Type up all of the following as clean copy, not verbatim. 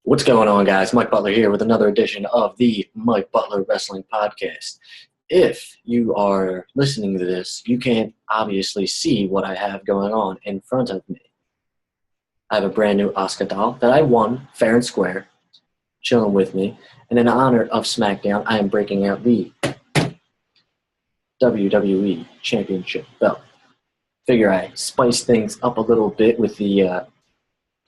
What's going on, guys? Mike Butler here with another edition of the Mike Butler Wrestling Podcast. If you are listening to this, you can't obviously see what I have going on in front of me. I have a brand new Oscar doll that I won fair and square, chilling with me. And in honor of Smackdown, I am breaking out the WWE Championship belt. Figure I spice things up a little bit with the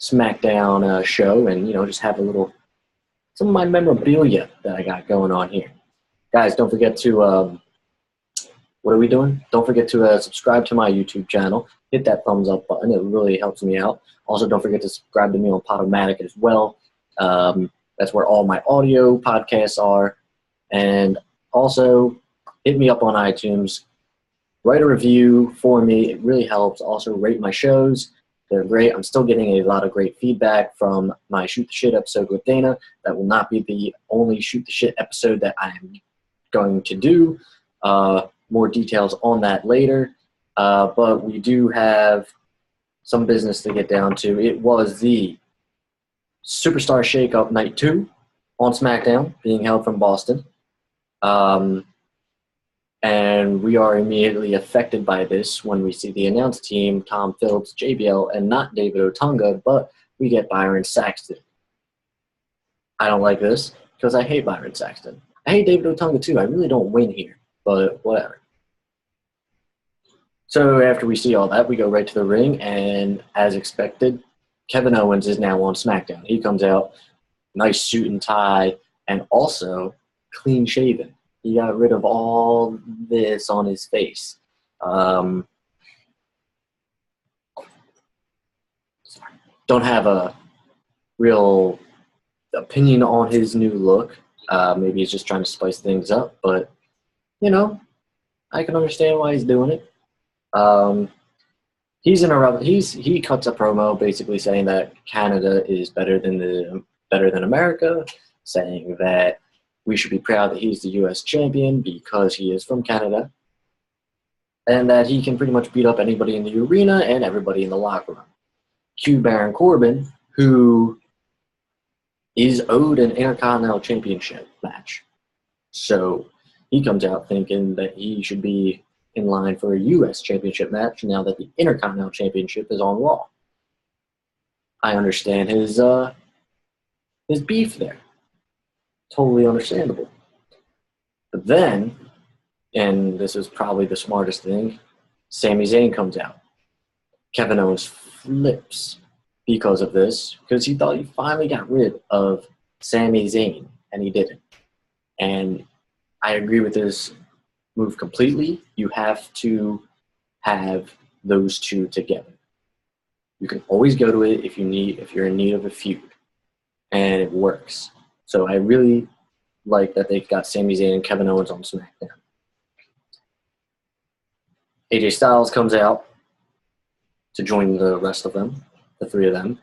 Smackdown show and, just have some of my memorabilia that I got going on here. Guys, don't forget to, what are we doing? Don't forget to subscribe to my YouTube channel. Hit that thumbs up button. It really helps me out. Also, don't forget to subscribe to me on Podomatic as well. That's where all my audio podcasts are. And also, hit me up on iTunes. Write a review for me. It really helps. Also, rate my shows. They're great. I'm still getting a lot of great feedback from my Shoot the Shit episode with Dana. That will not be the only Shoot the Shit episode that I am going to do. More details on that later. But we do have some business to get down to. It was the Superstar Shakeup Night 2 on Smackdown, being held from Boston. And we are immediately affected by this when we see the announce team, Tom Phillips, JBL, and not David Otunga, but we get Byron Saxton. I don't like this because I hate Byron Saxton. I hate David Otunga too. I really don't win here, but whatever. So after we see all that, we go right to the ring, and as expected, Kevin Owens is now on SmackDown. He comes out, nice suit and tie, and also clean shaven. He got rid of all this on his face. Don't have a real opinion on his new look. Maybe he's just trying to spice things up, but, I can understand why he's doing it. He cuts a promo basically saying that Canada is better than America, saying that we should be proud that he's the U.S. champion because he is from Canada, and that he can pretty much beat up anybody in the arena and everybody in the locker room. Cue Baron Corbin, who is owed an Intercontinental Championship match. So he comes out thinking that he should be in line for a U.S. Championship match now that the Intercontinental Championship is on Raw. I understand his beef there. Totally understandable. But then, and this is probably the smartest thing, Sami Zayn comes out. Kevin Owens flips because of this, because he thought he finally got rid of Sami Zayn, and he didn't. And I agree with this move completely. You have to have those two together. You can always go to it if you're in need of a feud, and it works. So I really like that they got Sami Zayn and Kevin Owens on SmackDown. AJ Styles comes out to join the rest of them, the three of them,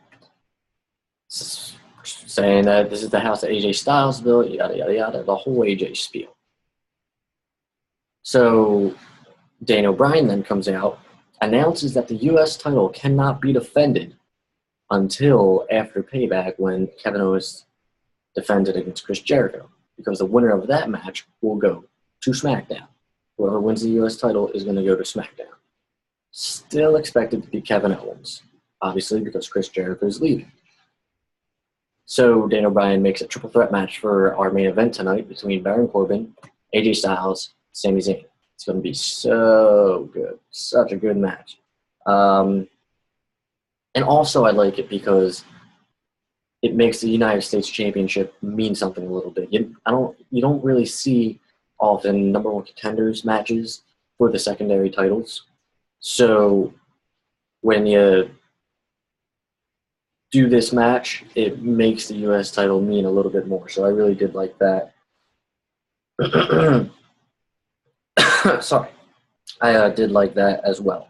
saying that this is the house that AJ Styles built, yada, yada, yada, the whole AJ spiel. So Daniel Bryan then comes out, announces that the U.S. title cannot be defended until after Payback when Kevin Owens defended against Chris Jericho, because the winner of that match will go to SmackDown. Whoever wins the U.S. title is going to go to SmackDown. Still expected to be Kevin Owens, obviously, because Chris Jericho is leaving. So Daniel Bryan makes a triple threat match for our main event tonight between Baron Corbin, AJ Styles, Sami Zayn. It's going to be so good. Such a good match. And also I like it because it makes the United States Championship mean something a little bit. You don't really see often number one contenders matches for the secondary titles. So when you do this match, it makes the U.S. title mean a little bit more. So I really did like that. Sorry. I did like that as well.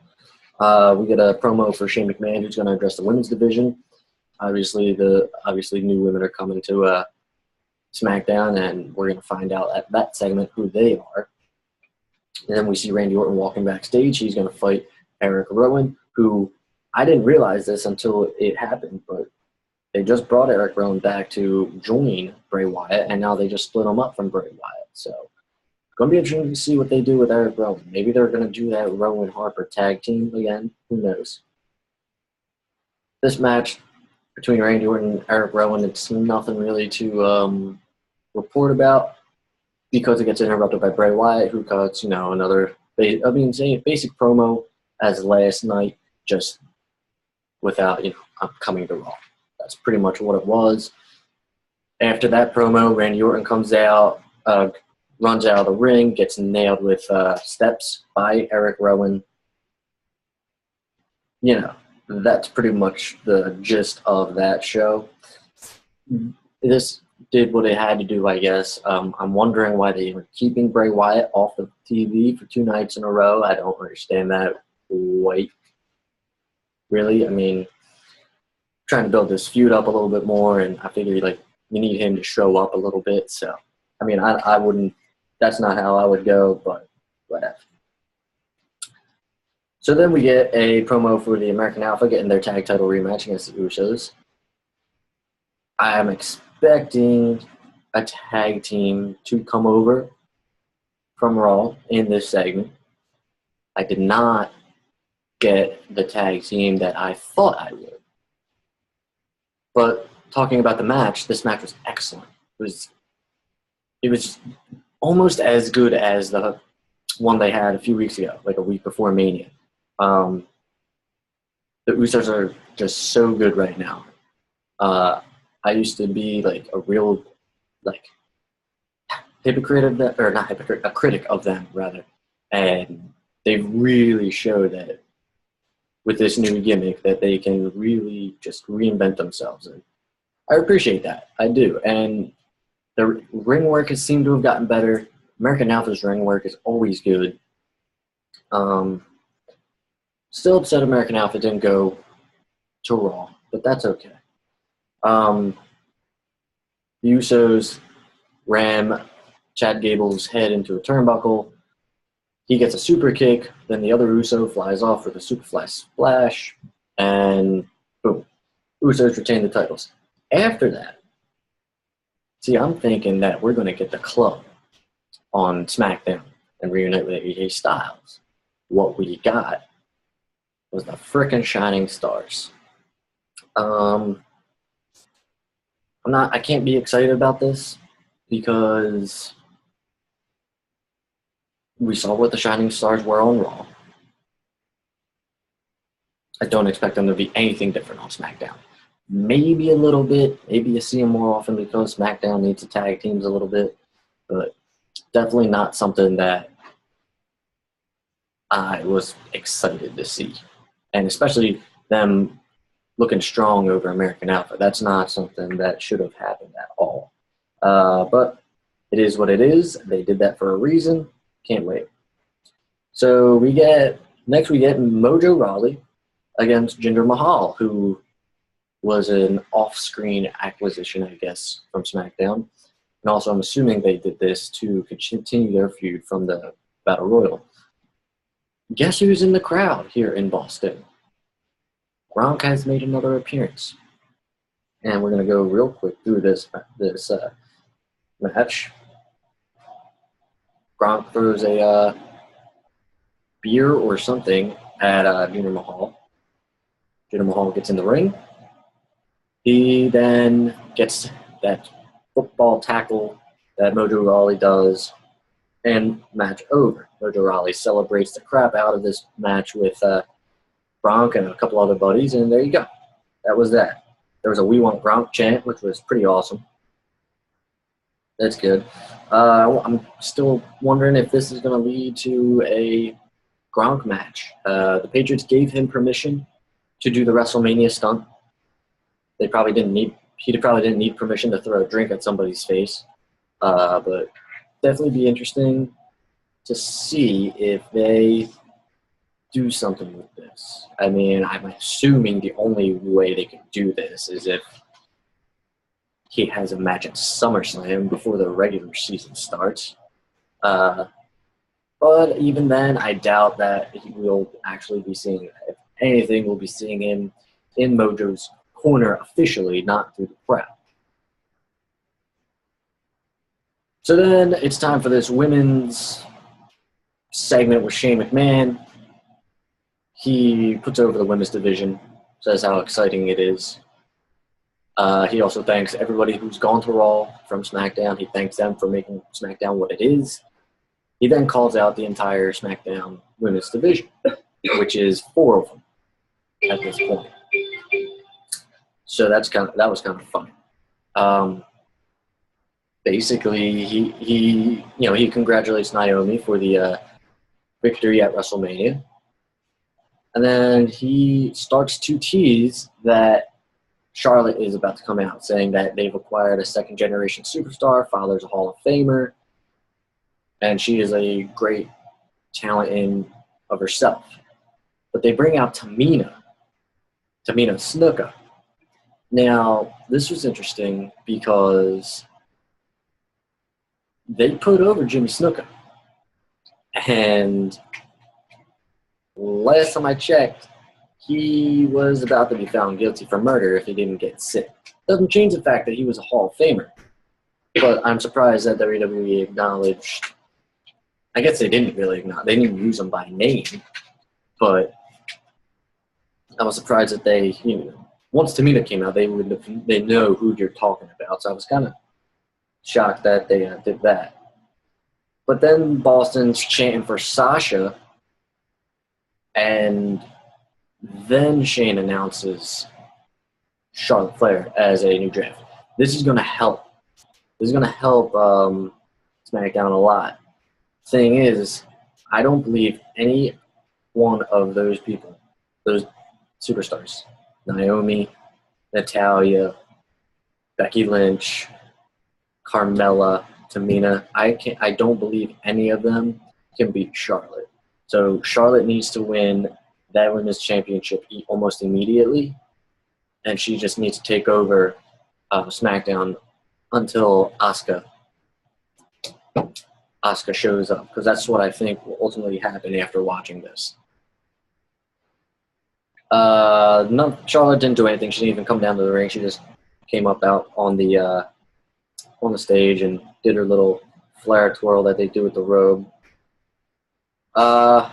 We get a promo for Shane McMahon, who's going to address the women's division. Obviously new women are coming to SmackDown, and we're going to find out at that segment who they are. And then we see Randy Orton walking backstage. He's going to fight Eric Rowan, who I didn't realize this until it happened, but They just brought Eric Rowan back to join Bray Wyatt, and now they just split him up from Bray Wyatt. So it's going to be interesting to see what they do with Eric Rowan. Maybe they're going to do that Rowan Harper tag team again. Who knows? This match between Randy Orton and Eric Rowan, it's nothing really to report about because it gets interrupted by Bray Wyatt, who cuts, another, basic promo as last night, just without, coming to Raw. That's pretty much what it was. After that promo, Randy Orton comes out, runs out of the ring, gets nailed with steps by Eric Rowan. That's pretty much the gist of that show. This did what it had to do, I guess. I'm wondering why they were keeping Bray Wyatt off of TV for 2 nights in a row. I don't understand that quite really. I mean, trying to build this feud up a little bit more, and I figured, you need him to show up a little bit. So, I mean, I wouldn't – that's not how I would go, but whatever. So then we get a promo for the American Alpha getting their tag title rematch against the Usos. I am expecting a tag team to come over from Raw in this segment. I did not get the tag team that I thought I would. But talking about the match, this match was excellent. It was almost as good as the one they had a few weeks ago, like a week before Mania. The Usos are just so good right now. I used to be a real hypocrite of them, or not hypocrite, a critic of them rather, and they've really showed that with this new gimmick that they can really just reinvent themselves, and I appreciate that. I do, and the ring work has seemed to have gotten better. American Alpha's ring work is always good. Still upset American Alpha didn't go to Raw, but that's okay. The Usos ram Chad Gable's head into a turnbuckle. He gets a super kick, then the other Uso flies off with a superfly splash, and boom. Usos retain the titles. After that, see, I'm thinking that we're going to get the club on Smackdown and reunite with AJ Styles. What we got was the frickin' Shining Stars. I can't be excited about this because we saw what the Shining Stars were on Raw. I don't expect them to be anything different on SmackDown. Maybe a little bit. Maybe you see them more often because SmackDown needs to tag teams a little bit. But definitely not something that I was excited to see. And especially them looking strong over American Alpha. That's not something that should have happened at all. But it is what it is. They did that for a reason. Can't wait. So next we get Mojo Rawley against Jinder Mahal, who was an off-screen acquisition, I guess, from SmackDown. And also I'm assuming they did this to continue their feud from the Battle Royal. Guess who's in the crowd here in Boston? Gronk has made another appearance. And we're going to go real quick through this match. Gronk throws a beer or something at Jinder Mahal. Jinder Mahal gets in the ring. He then gets that football tackle that Mojo Rawley does, and match over. Mojo Rawley celebrates the crap out of this match with Gronk and a couple other buddies, and there you go. That was that. There was a "We Want Gronk" chant, which was pretty awesome. That's good. I'm still wondering if this is going to lead to a Gronk match. The Patriots gave him permission to do the WrestleMania stunt. He probably didn't need permission to throw a drink at somebody's face. But definitely be interesting to see if they do something with this. I mean, I'm assuming the only way they could do this is if he has a match at SummerSlam before the regular season starts. But even then, I doubt that he will actually be seeing that. If anything, we'll be seeing him in Mojo's corner officially, not through the crowd. So then it's time for this women's segment with Shane McMahon. He puts over the women's division, says how exciting it is. He also thanks everybody who's gone to Raw from SmackDown. He thanks them for making SmackDown what it is. He then calls out the entire SmackDown women's division, which is 4 of them at this point. So that was kind of fun. Basically, he congratulates Naomi for the victory at WrestleMania, and then he starts to tease that Charlotte is about to come out, saying that they've acquired a second-generation superstar, father's a Hall of Famer, and she is a great talent in of herself. But they bring out Tamina Snuka. Now, this was interesting because they put over Jimmy Snuka. And last time I checked, he was about to be found guilty for murder if he didn't get sick. Doesn't change the fact that he was a Hall of Famer. But I'm surprised that WWE acknowledged. I guess they didn't really acknowledge. They didn't use him by name. But I was surprised that they, once Tamina came out, they know who you're talking about. So I was kind of shocked that they did that. But then Boston's chanting for Sasha, and then Shane announces Charlotte Flair as a new draft. This is going to help. This is going to help SmackDown a lot. Thing is, I don't believe any one of those people, those superstars, Naomi, Natalya, Becky Lynch, Carmella, Tamina, I don't believe any of them can beat Charlotte. So Charlotte needs to win that women's championship almost immediately, and she just needs to take over SmackDown until Asuka shows up, because that's what I think will ultimately happen after watching this. Charlotte didn't do anything. She didn't even come down to the ring. She just came up out on the stage and did her little Flair twirl that they do with the robe. So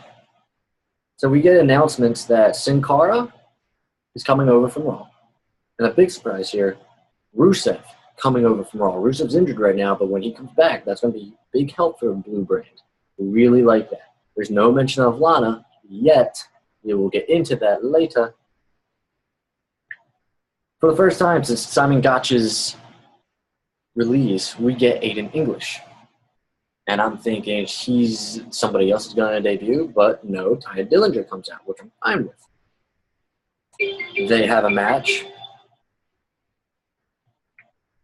we get announcements that Sin Cara is coming over from Raw. And a big surprise here, Rusev coming over from Raw. Rusev's injured right now, but when he comes back, that's going to be big help for the Blue Brand. We really like that. There's no mention of Lana yet. We will get into that later. For the first time since Simon Gotch's release, we get Aiden English. And I'm thinking somebody else is going to debut, but no, Tye Dillinger comes out, which I'm fine with. They have a match.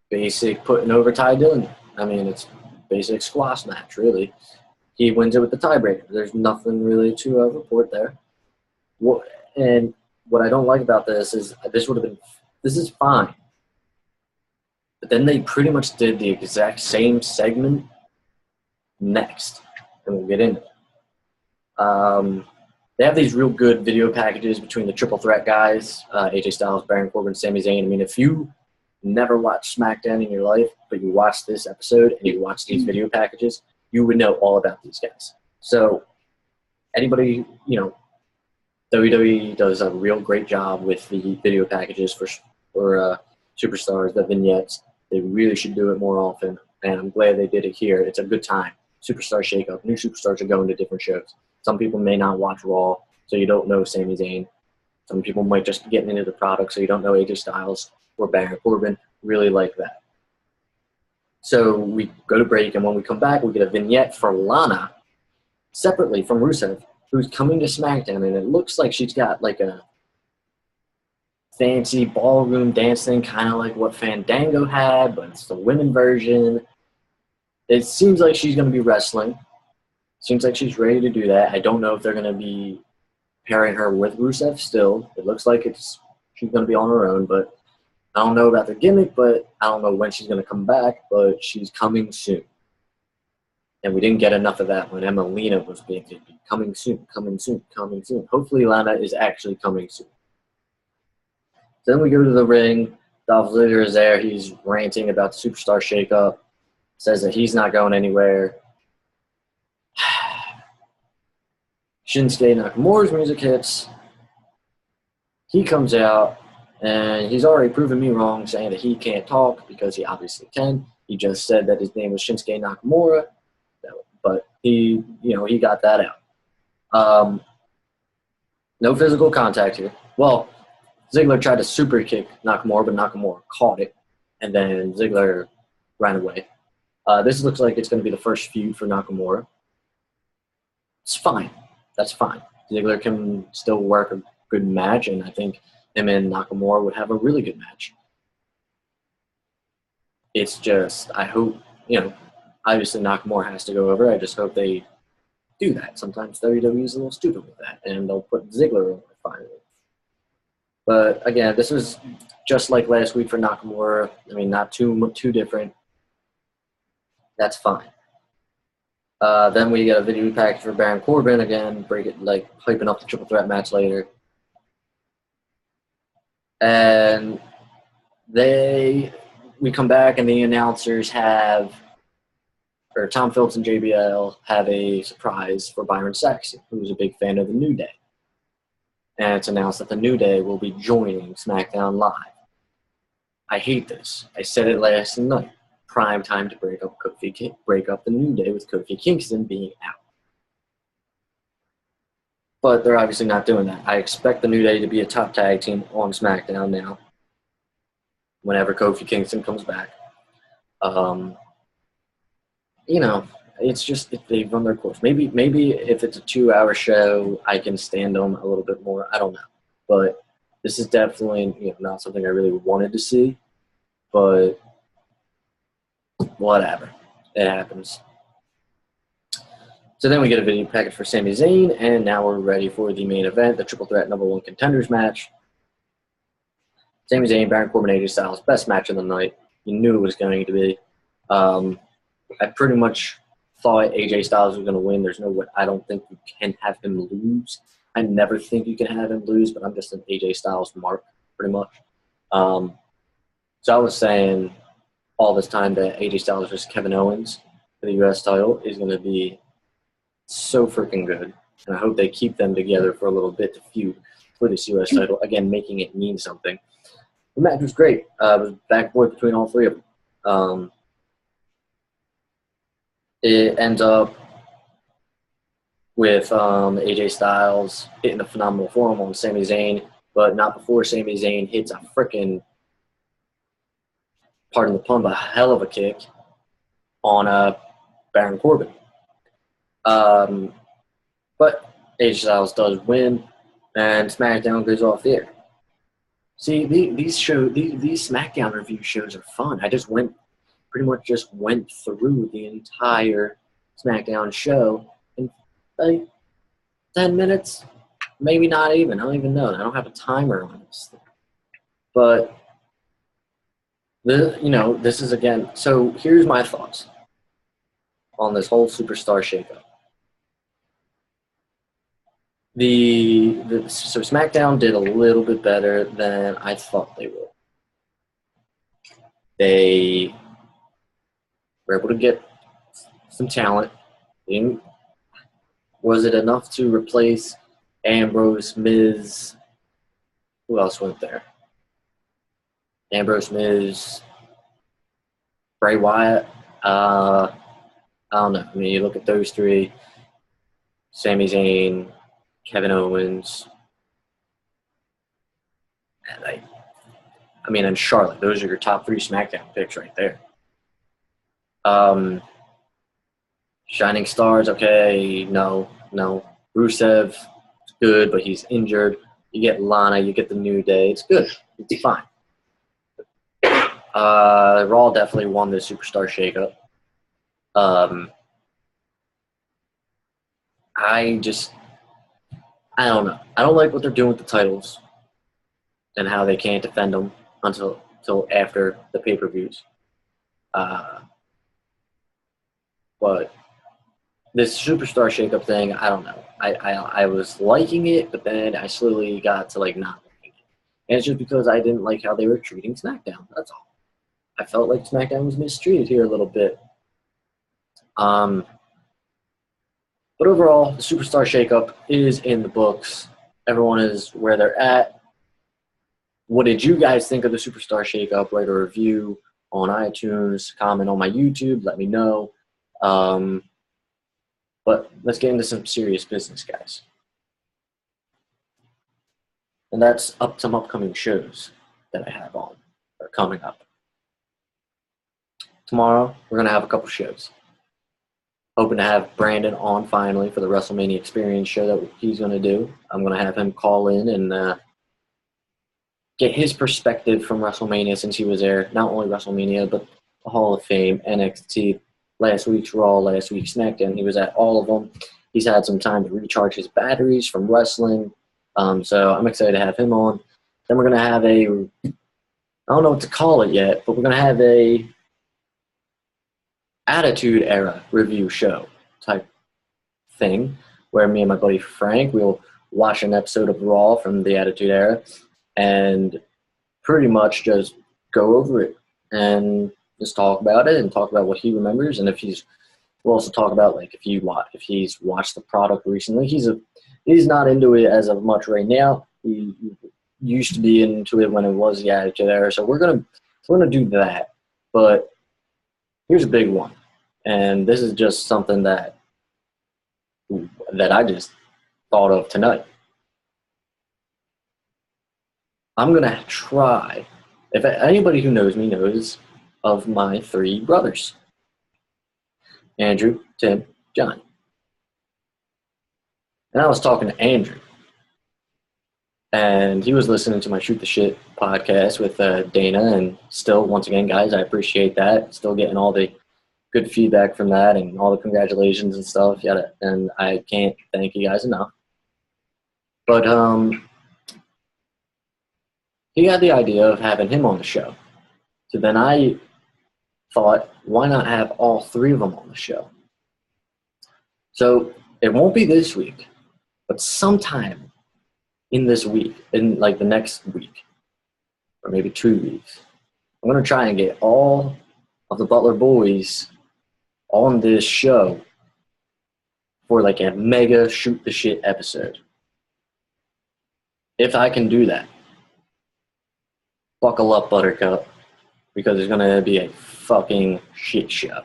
Basic putting over Tye Dillinger. I mean, it's basic squash match, really. He wins it with the tiebreaker. There's nothing really to report there. And what I don't like about this is this is fine. But then they pretty much did the exact same segment next, and we'll get into it. They have these real good video packages between the triple threat guys, AJ Styles, Baron Corbin, Sami Zayn. I mean, if you never watched SmackDown in your life, but you watched this episode and you watched these video packages, you would know all about these guys. So anybody, WWE does a real great job with the video packages for superstars, the vignettes. They really should do it more often, and I'm glad they did it here. It's a good time. Superstar Shakeup. New superstars are going to different shows. Some people may not watch Raw, so you don't know Sami Zayn. Some people might just be getting into the product, so you don't know AJ Styles or Baron Corbin. Really like that. So we go to break, and when we come back, we get a vignette for Lana, separately from Rusev, who's coming to SmackDown, and it looks like she's got like a fancy ballroom dance thing, kind of like what Fandango had, but it's the women version. It seems like she's going to be wrestling. Seems like she's ready to do that. I don't know if they're going to be pairing her with Rusev still. It looks like she's going to be on her own, but I don't know about the gimmick, but I don't know when she's going to come back, but she's coming soon. And we didn't get enough of that when Emelina was being coming soon, coming soon, coming soon. Hopefully Lana is actually coming soon. Then we go to the ring. Dolph Ziggler is there. He's ranting about the Superstar Shakeup. Says that he's not going anywhere. Shinsuke Nakamura's music hits. He comes out, and he's already proven me wrong, saying that he can't talk because he obviously can. He just said that his name was Shinsuke Nakamura, but he got that out. No physical contact here. Well, Ziggler tried to super kick Nakamura, but Nakamura caught it, and then Ziggler ran away. This looks like it's going to be the first feud for Nakamura. It's fine. That's fine. Ziggler can still work a good match, and I think him and Nakamura would have a really good match. It's just, I hope, obviously Nakamura has to go over. I just hope they do that. Sometimes WWE is a little stupid with that, and they'll put Ziggler over finally. But again, this was just like last week for Nakamura. I mean, not too different. That's fine. Then we get a video package for Baron Corbin again, hyping up the triple threat match later. And we come back and the announcers Tom Phillips and JBL have a surprise for Byron Saxton, who's a big fan of the New Day. And it's announced that the New Day will be joining SmackDown Live. I hate this. I said it last night. Prime time to break up the New Day with Kofi Kingston being out. But they're obviously not doing that. I expect the New Day to be a top tag team on SmackDown now whenever Kofi Kingston comes back. It's just if they run their course. Maybe if it's a 2-hour show, I can stand them a little bit more. I don't know. But this is definitely not something I really wanted to see. But whatever. It happens. So then we get a video package for Sami Zayn, and now we're ready for the main event, the Triple Threat number 1 contenders match. Sami Zayn, Baron Corbin, AJ Styles, best match of the night. You knew it was going to be. I pretty much thought AJ Styles was going to win. There's no way. I don't think you can have him lose. I never think you can have him lose, but I'm just an AJ Styles mark, pretty much. So I was saying all this time that AJ Styles versus Kevin Owens for the U.S. title is going to be so freaking good. And I hope they keep them together for a little bit to feud for this U.S. title, again, making it mean something. The match was great. It was back and forth between all three of them. It ends up with AJ Styles hitting a phenomenal forearm on Sami Zayn, but not before Sami Zayn hits a freaking, pardon the pun, a hell of a kick on Baron Corbin. But AJ Styles does win, and SmackDown goes off the air. See, these SmackDown review shows are fun. I pretty much just went through the entire SmackDown show in like 10 minutes, maybe not even. I don't even know. I don't have a timer on this thing. But this is again. So here's my thoughts on this whole Superstar Shakeup. So SmackDown did a little bit better than I thought they would. They were able to get some talent. Was it enough to replace Ambrose, Miz? Who else went there? Ambrose, Miz, Bray Wyatt. I don't know. I mean, you look at those three: Sami Zayn, Kevin Owens, and Charlotte. Those are your top 3 SmackDown picks right there. Shining Stars, okay, no. Rusev is good, but he's injured. You get Lana, you get the New Day. It's good. It's fine. Raw definitely won the Superstar Shakeup. I don't know. I don't like what they're doing with the titles and how they can't defend them until after the pay-per-views. But this Superstar Shakeup thing, I don't know. I was liking it, but then I slowly got to not liking it. And it's just because I didn't like how they were treating SmackDown. That's all. I felt like SmackDown was mistreated here a little bit. But overall, the Superstar Shakeup is in the books. Everyone is where they're at. What did you guys think of the Superstar Shakeup? Write a review on iTunes, comment on my YouTube, let me know. But let's get into some serious business, guys. And that's some upcoming shows that I have on or coming up. Tomorrow, we're going to have a couple shows. Hoping to have Brandon on finally for the WrestleMania Experience show that he's going to do. I'm going to have him call in and get his perspective from WrestleMania since he was there. Not only WrestleMania, but the Hall of Fame, NXT, last week's Raw, last week's SmackDown. He was at all of them. He's had some time to recharge his batteries from wrestling. So I'm excited to have him on. Then we're going to have I don't know what to call it yet, but we're going to have a Attitude Era review show type thing where me and my buddy Frank will watch an episode of Raw from the Attitude Era and pretty much just go over it and just talk about it and talk about what he remembers. And we'll also talk about like if he's watched the product recently. He's not into it as of much right now. He used to be into it when it was the Attitude Era. So we're gonna do that. But here's a big one, and this is just something that I just thought of tonight. I'm going to try, if anybody who knows me knows of my three brothers, Andrew, Tim, Johnny. And I was talking to Andrew, and he was listening to my Shoot the Shit podcast with Dana, and still, once again, guys, I appreciate that. Still getting all the good feedback from that and all the congratulations and stuff. And I can't thank you guys enough. But he had the idea of having him on the show. So then I thought, why not have all three of them on the show? So it won't be this week, but sometime in this week, in like the next week, or maybe 2 weeks, I'm going to try and get all of the Butler boys on this show for like a mega Shoot the Shit episode. If I can do that, buckle up, Buttercup, because it's going to be a fucking shit show,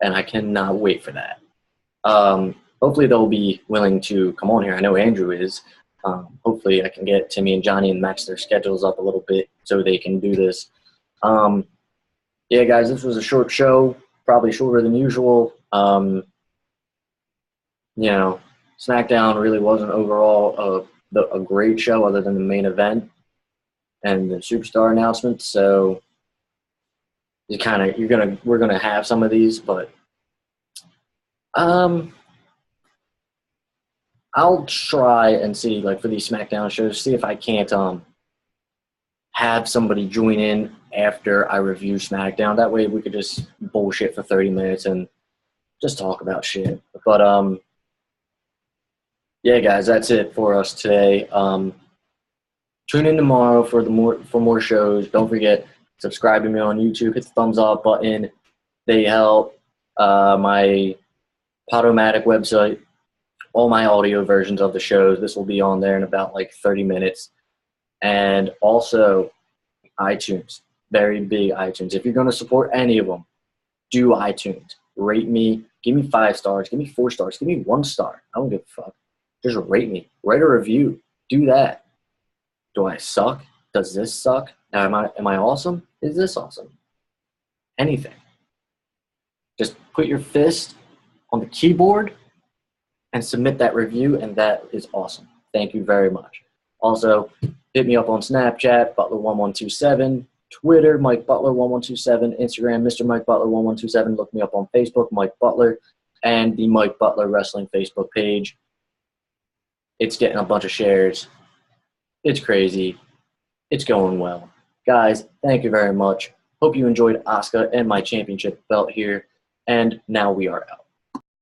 and I cannot wait for that. Hopefully they'll be willing to come on here. I know Andrew is. Hopefully I can get Timmy and Johnny and match their schedules up a little bit so they can do this. Yeah, guys, this was a short show, probably shorter than usual. SmackDown really wasn't overall a great show other than the main event and the Superstar announcement. So we're gonna have some of these, but I'll try and see, like, for these SmackDown shows, see if I can't have somebody join in after I review SmackDown. That way we could just bullshit for 30 minutes and just talk about shit. But yeah, guys, that's it for us today. Tune in tomorrow for more shows. Don't forget, subscribe to me on YouTube. Hit the thumbs up button. They help. My Podomatic website, all my audio versions of the shows. This will be on there in about like 30 minutes. And also iTunes, very big iTunes. If you're going to support any of them, do iTunes. Rate me. Give me 5 stars. Give me 4 stars. Give me 1 star. I don't give a fuck. Just rate me. Write a review. Do that. Do I suck? Does this suck? Now, am I awesome? Is this awesome? Anything. Just put your fist on the keyboard and submit that review, and that is awesome. Thank you very much. Also, hit me up on Snapchat, Butler1127, Twitter, Mike Butler1127, Instagram, Mr. Mike Butler1127. Look me up on Facebook, Mike Butler, and the Mike Butler Wrestling Facebook page. It's getting a bunch of shares. It's crazy. It's going well. Guys, thank you very much. Hope you enjoyed Asuka and my championship belt here, and now we are out.